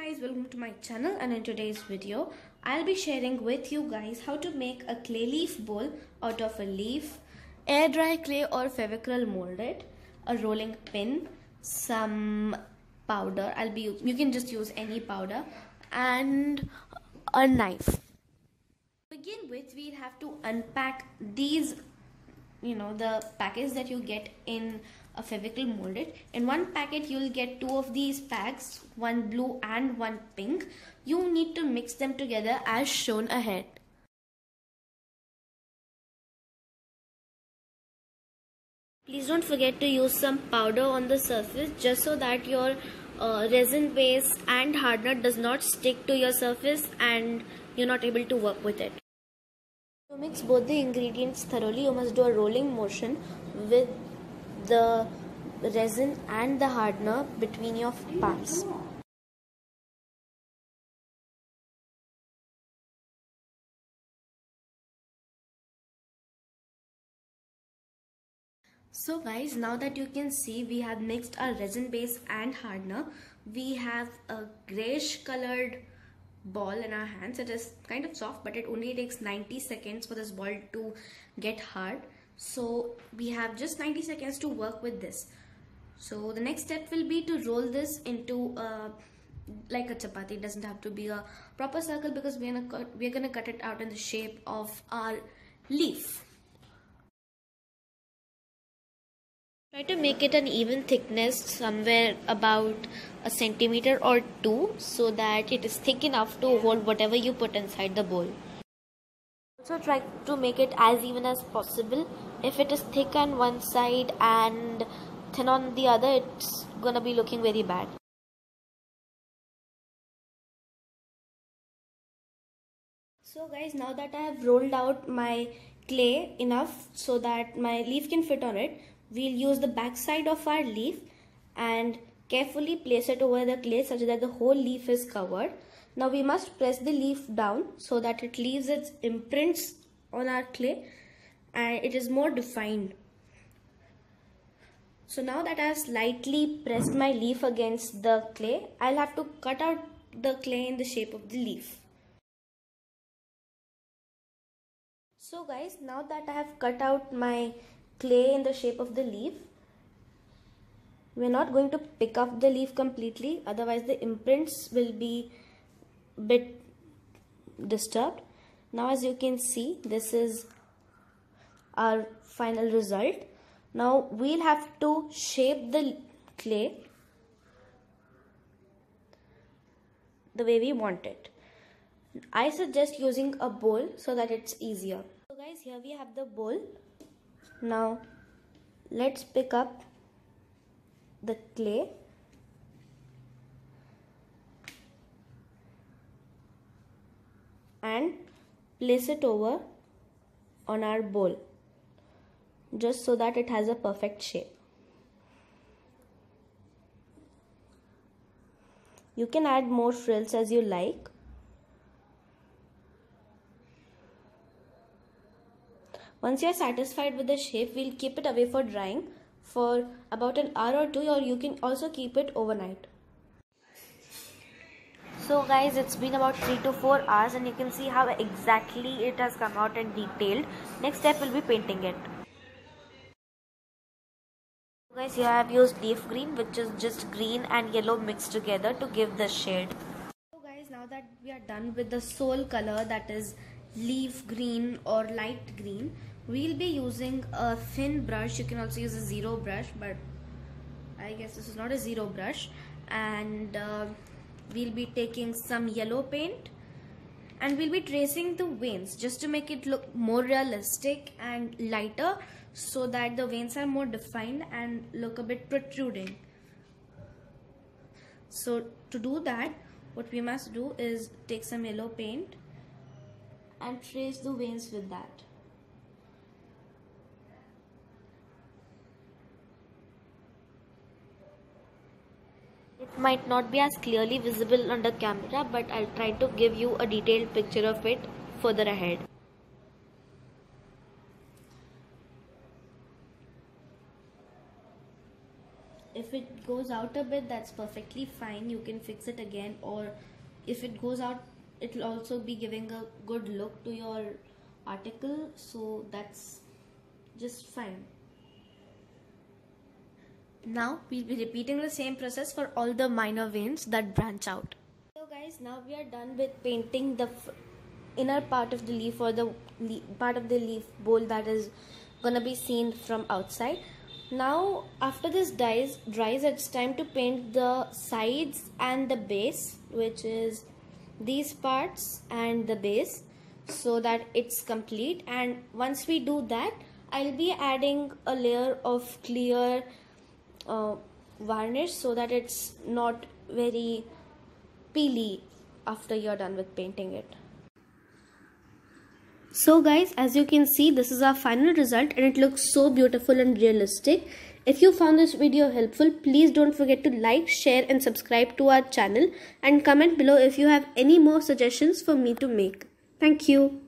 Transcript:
guys, welcome to my channel, and in today's video I'll be sharing with you guys how to make a clay leaf bowl out of a leaf, air dry clay or Fevicryl molded, a rolling pin, some powder. You can just use any powder, and a knife. To begin with, we'll have to unpack these, the packets that you get in a Fevicryl molded. In one packet you'll get two of these packs, one blue and one pink. You need to mix them together as shown ahead. Please don't forget to use some powder on the surface, just so that your resin base and hardener does not stick to your surface and you're not able to work with it. To mix both the ingredients thoroughly, you must do a rolling motion with the resin and the hardener between your palms. So guys, now that you can see, we have mixed our resin base and hardener. We have a grayish colored ball in our hands. It is kind of soft, but it only takes 90 seconds for this ball to get hard. So we have just 90 seconds to work with this. So the next step will be to roll this into like a chapati. It doesn't have to be a proper circle because we're gonna cut it out in the shape of our leaf. Try to make it an even thickness, somewhere about a centimeter or two, so that it is thick enough to hold whatever you put inside the bowl. Also try to make it as even as possible. If it is thick on one side and thin on the other, it's gonna be looking very bad. So guys, now that I have rolled out my clay enough so that my leaf can fit on it, we'll use the back side of our leaf and carefully place it over the clay such that the whole leaf is covered. Now we must press the leaf down so that it leaves its imprints on our clay and it is more defined. So now that I have slightly pressed my leaf against the clay, I'll have to cut out the clay in the shape of the leaf. So guys, now that I have cut out my clay in the shape of the leaf, we're not going to pick up the leaf completely, otherwise the imprints will be a bit disturbed. Now as you can see, this is our final result. Now we'll have to shape the clay the way we want it. I suggest using a bowl so that it's easier. So guys, here we have the bowl. Now let's pick up the clay and place it over on our bowl, just so that it has a perfect shape. You can add more frills as you like. Once you are satisfied with the shape, we'll keep it away for drying for about an hour or two, or you can also keep it overnight. So guys, it's been about 3 to 4 hours and you can see how exactly it has come out and detailed. Next step will be painting it. So guys, here I have used leaf green, which is just green and yellow mixed together to give the shade. So guys, now that we are done with the sole color, that is leaf green or light green, we'll be using a thin brush. You can also use a zero brush, but I guess this is not a zero brush. And we'll be taking some yellow paint and we'll be tracing the veins just to make it look more realistic and lighter, so that the veins are more defined and look a bit protruding. So to do that, what we must do is take some yellow paint and trace the veins with that. It might not be as clearly visible on the camera, but I'll try to give you a detailed picture of it further ahead. If it goes out a bit, that's perfectly fine. You can fix it again, or if it goes out, it will also be giving a good look to your article, so that's just fine. Now we'll be repeating the same process for all the minor veins that branch out. So guys, now we are done with painting the inner part of the leaf, or the part of the leaf bowl that is gonna be seen from outside. Now after this dries, it's time to paint the sides and the base, which is these parts and the base, so that it's complete. And once we do that, I'll be adding a layer of clear varnish so that it's not very peely after you're done with painting it. So guys, as you can see, this is our final result and it looks so beautiful and realistic. If you found this video helpful, please don't forget to like, share and subscribe to our channel, and comment below if you have any more suggestions for me to make. Thank you.